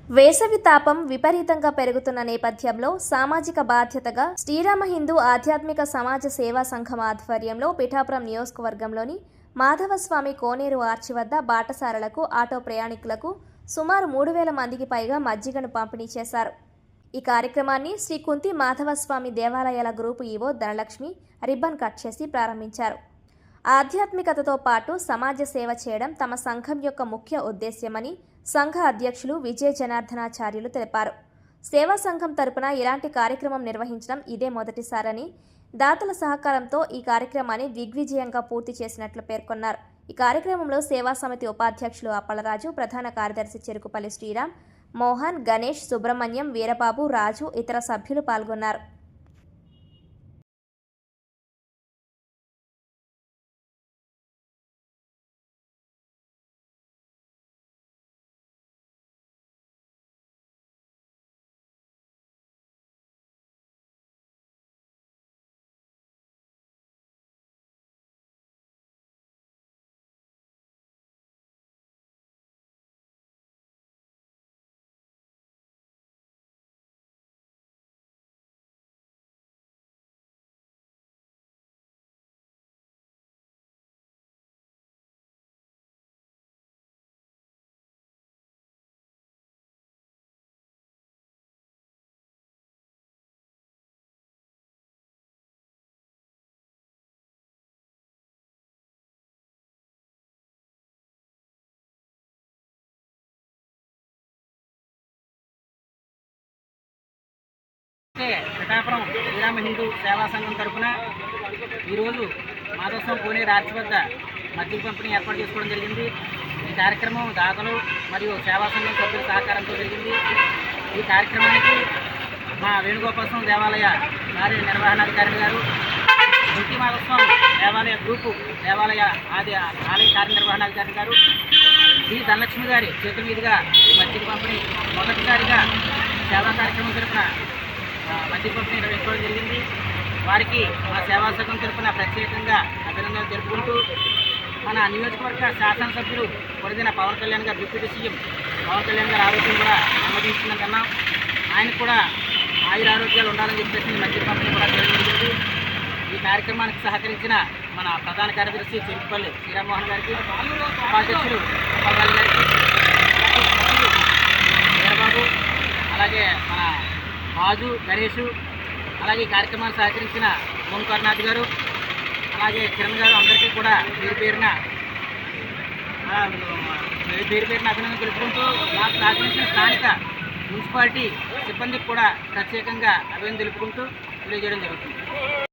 వేసవి తాపం విపరీతంగా పెరుగుతున్న నేపథ్యంలో సామాజిక బాధ్యతగా శ్రీరామ హిందూ ఆధ్యాత్మిక సమాజ సేవా సంఘం ఆధ్వర్యంలో పిఠాపురం నియోజకవర్గంలోని మాధవస్వామి కోనేరు ఆర్చి వద్ద బాటసారులకు ఆటో ప్రయాణికులకు సుమారు 3,000 మందికి పైగా మజ్జిగను పంపిణీ చేశారు. ఈ కార్యక్రమాన్ని శ్రీ కుంతి మాధవస్వామి దేవాలయాల group EO Dhanalakshmi ribbon cut చేసి ప్రారంభించారు. ఆధ్యాత్మికతతో పాటు సమాజ సేవ చేయడం తమ సంఘం యొక్క ముఖ్య ఉద్దేశ్యమని సంఘ అధ్యక్షులు విజయ జనార్దనాచార్యులు తెలిపారు. సేవా సంఘం తరపున ఇలాంటి కార్యక్రమం నిర్వహించడం ఇదే మొదటిసారని, దాతల సహకారంతో ఈ కార్యక్రమాన్ని దిగ్విజయంగా పూర్తి చేసినట్లు పేర్కొన్నారు. ఈ కార్యక్రమంలో సేవా సమితి ఉపాధ్యక్షులు అప్పలరాజు, ప్రధాన కార్యదర్శి చెరుకుపల్లి శ్రీరామ్, మోహన్, గణేష్, సుబ్రహ్మణ్యం, వీరబాబు, రాజు, ఇతర సభ్యులు పాల్గొన్నారు. పిఠాపురం శ్రీరామ హిందూ సేవా సంఘం తరఫున ఈరోజు మాధవస్వామి కోనేరు ఆర్చి వద్ద మజ్జిగ పంపిణీ ఏర్పాటు చేసుకోవడం జరిగింది. ఈ కార్యక్రమం దాతలు మరియు సేవా సంఘం సభ్యుల సహకారంతో జరిగింది. ఈ కార్యక్రమానికి మా వేణుగోపాలస్వామి దేవాలయ కార్యనిర్వహణాధికారి గారు, కుంతి మాధవస్వామి దేవాలయ గ్రూపు దేవాలయ ఆలయ కార్యనిర్వహణాధికారి గారు శ్రీ ధనలక్ష్మి గారి చేతుల మీదుగా ఈ మజ్జిగ పంపిణీ మొదటిసారిగా సేవా కార్యక్రమం తరఫున మజ్జిగ పంపిణీ నిర్వహించడం జరిగింది. వారికి మా సేవా సంఘం తరఫున ప్రత్యేకంగా అభినందనలు తెలుపుకుంటూ, మన నియోజకవర్గ శాసనసభ్యులు కొరదిన పవన్ కళ్యాణ్ గారు, డిప్యూటీ సీఎం పవన్ కళ్యాణ్ గారు ఆరోగ్యం కూడా అనుమతించిందన్నా ఆయనకు కూడా ఆయురారోగ్యాలు ఉండాలని చెప్పేసి మజ్జిగ పంపిణీ కూడా జరిగింది. ఈ కార్యక్రమానికి సహకరించిన మన ప్రధాన కార్యదర్శి చెరుకుపల్లి శ్రీరామ్మోహన్ గారికి, ఉపాధ్యక్షులు అప్పలరాజు గారికి, వీరబాబు, అలాగే మన రాజు, గణేష్, అలాగే ఈ కార్యక్రమాన్ని సహకరించిన ఓంకార్నాథ్ గారు, అలాగే కిరణ్ గారు, అందరికీ కూడా పేరు పేరున అభినందన తెలుపుకుంటూ నాకు సహకరించిన స్థానిక మున్సిపాలిటీ సిబ్బందికి కూడా ప్రత్యేకంగా అభినందన తెలుపుకుంటూ తెలియజేయడం జరుగుతుంది.